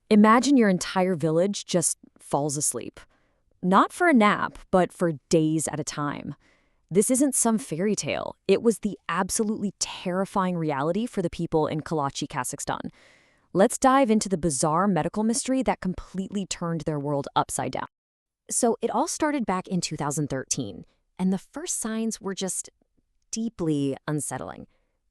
Imagine your entire village just falls asleep. Not for a nap, but for days at a time. This isn't some fairy tale. It was the absolutely terrifying reality for the people in Kalachi, Kazakhstan. Let's dive into the bizarre medical mystery that completely turned their world upside down. So it all started back in 2013, and the first signs were just deeply unsettling.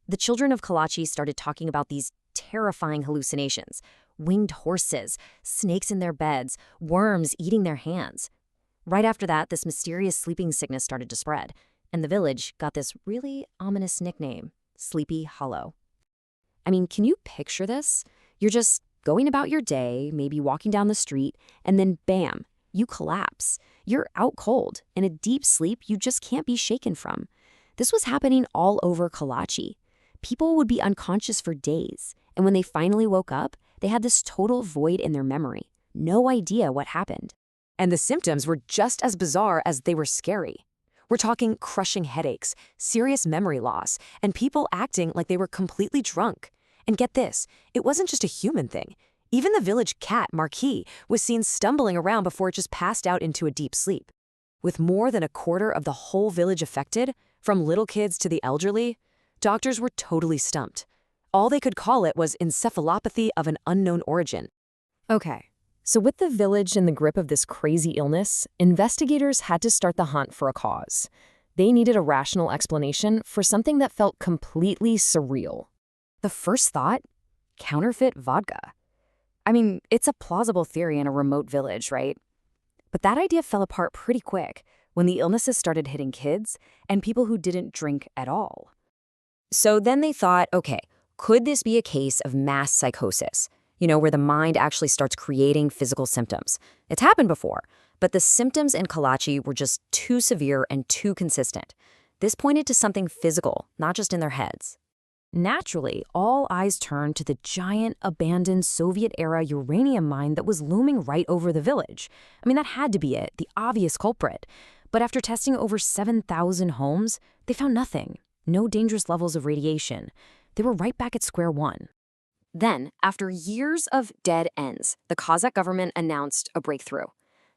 The children of Kalachi started talking about these terrifying hallucinations: winged horses, snakes in their beds, worms eating their hands. Right after that, this mysterious sleeping sickness started to spread, and the village got this really ominous nickname, Sleepy Hollow. I mean, can you picture this? You're just going about your day, maybe walking down the street, and then bam, you collapse. You're out cold, in a deep sleep you just can't be shaken from. This was happening all over Kalachi. People would be unconscious for days, and when they finally woke up, they had this total void in their memory. No idea what happened. And the symptoms were just as bizarre as they were scary. We're talking crushing headaches, serious memory loss, and people acting like they were completely drunk. And get this, it wasn't just a human thing. Even the village cat, Marquis, was seen stumbling around before it just passed out into a deep sleep. With more than a quarter of the whole village affected, from little kids to the elderly, doctors were totally stumped. All they could call it was encephalopathy of an unknown origin. Okay, so with the village in the grip of this crazy illness, investigators had to start the hunt for a cause. They needed a rational explanation for something that felt completely surreal. The first thought? Counterfeit vodka. I mean, it's a plausible theory in a remote village, right? But that idea fell apart pretty quick when the illnesses started hitting kids and people who didn't drink at all. So then they thought, okay, could this be a case of mass psychosis? Where the mind actually starts creating physical symptoms. It's happened before, but the symptoms in Kalachi were just too severe and too consistent. This pointed to something physical, not just in their heads. Naturally, all eyes turned to the giant, abandoned Soviet-era uranium mine that was looming right over the village. I mean, that had to be it, the obvious culprit. But after testing over 7,000 homes, they found nothing. No dangerous levels of radiation. They were right back at square one. Then, after years of dead ends, the Kazakh government announced a breakthrough.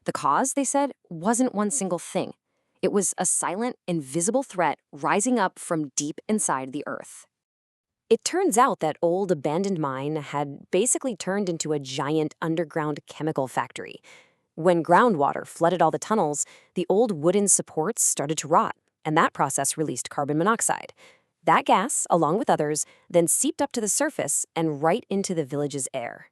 The cause, they said, wasn't one single thing. It was a silent, invisible threat rising up from deep inside the earth. It turns out that old abandoned mine had basically turned into a giant underground chemical factory. When groundwater flooded all the tunnels, the old wooden supports started to rot, and that process released carbon monoxide. That gas, along with others, then seeped up to the surface and right into the village's air.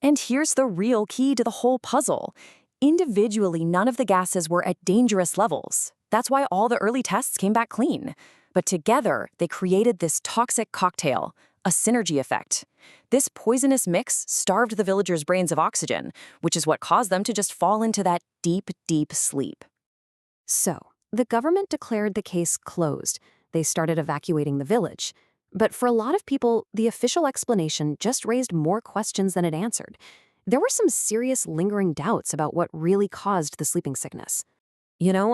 And here's the real key to the whole puzzle. Individually, none of the gases were at dangerous levels. That's why all the early tests came back clean. But together, they created this toxic cocktail, a synergy effect. This poisonous mix starved the villagers' brains of oxygen, which is what caused them to just fall into that deep, deep sleep. So, the government declared the case closed. They started evacuating the village. But for a lot of people, the official explanation just raised more questions than it answered. There were some serious lingering doubts about what really caused the sleeping sickness.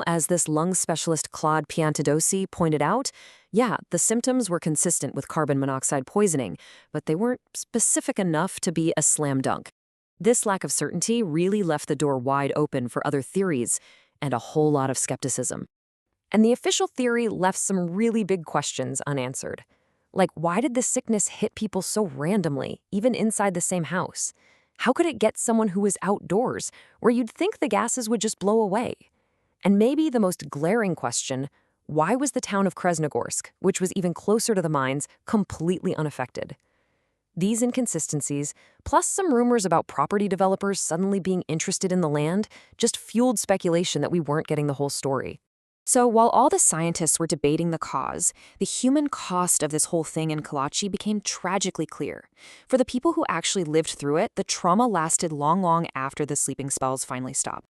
As this lung specialist Claude Piantadosi pointed out, yeah, the symptoms were consistent with carbon monoxide poisoning, but they weren't specific enough to be a slam dunk. This lack of certainty really left the door wide open for other theories and a whole lot of skepticism. And the official theory left some really big questions unanswered. Like, why did this sickness hit people so randomly, even inside the same house? How could it get someone who was outdoors, where you'd think the gases would just blow away? And maybe the most glaring question, why was the town of Krasnogorsk, which was even closer to the mines, completely unaffected? These inconsistencies, plus some rumors about property developers suddenly being interested in the land, just fueled speculation that we weren't getting the whole story. So while all the scientists were debating the cause, the human cost of this whole thing in Kalachi became tragically clear. For the people who actually lived through it, the trauma lasted long after the sleeping spells finally stopped.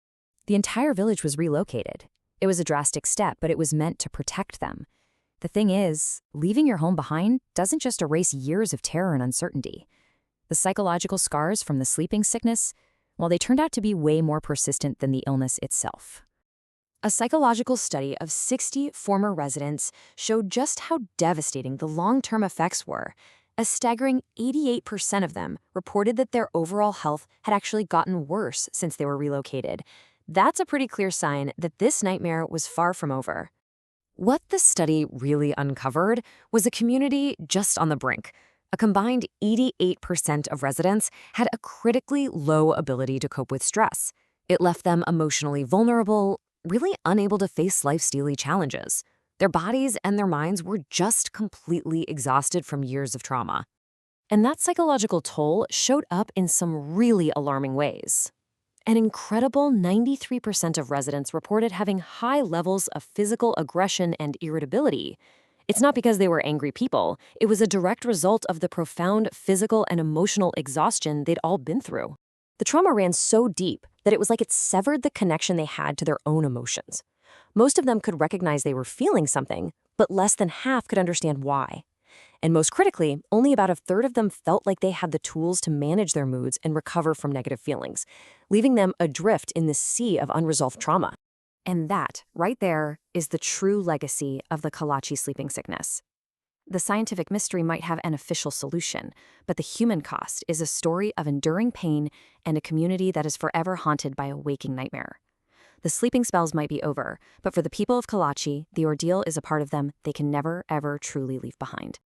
The entire village was relocated. It was a drastic step, but it was meant to protect them. The thing is, leaving your home behind doesn't just erase years of terror and uncertainty. The psychological scars from the sleeping sickness, well, they turned out to be way more persistent than the illness itself. A psychological study of 60 former residents showed just how devastating the long-term effects were. A staggering 88% of them reported that their overall health had actually gotten worse since they were relocated. That's a pretty clear sign that this nightmare was far from over. What the study really uncovered was a community just on the brink. A combined 88% of residents had a critically low ability to cope with stress. It left them emotionally vulnerable, really unable to face life's daily challenges. Their bodies and their minds were just completely exhausted from years of trauma. And that psychological toll showed up in some really alarming ways. An incredible 93% of residents reported having high levels of physical aggression and irritability. It's not because they were angry people, it was a direct result of the profound physical and emotional exhaustion they'd all been through. The trauma ran so deep that it was like it severed the connection they had to their own emotions. Most of them could recognize they were feeling something, but less than half could understand why. And most critically, only about a third of them felt like they had the tools to manage their moods and recover from negative feelings, leaving them adrift in this sea of unresolved trauma. And that, right there, is the true legacy of the Kalachi sleeping sickness. The scientific mystery might have an official solution, but the human cost is a story of enduring pain and a community that is forever haunted by a waking nightmare. The sleeping spells might be over, but for the people of Kalachi, the ordeal is a part of them they can never, ever truly leave behind.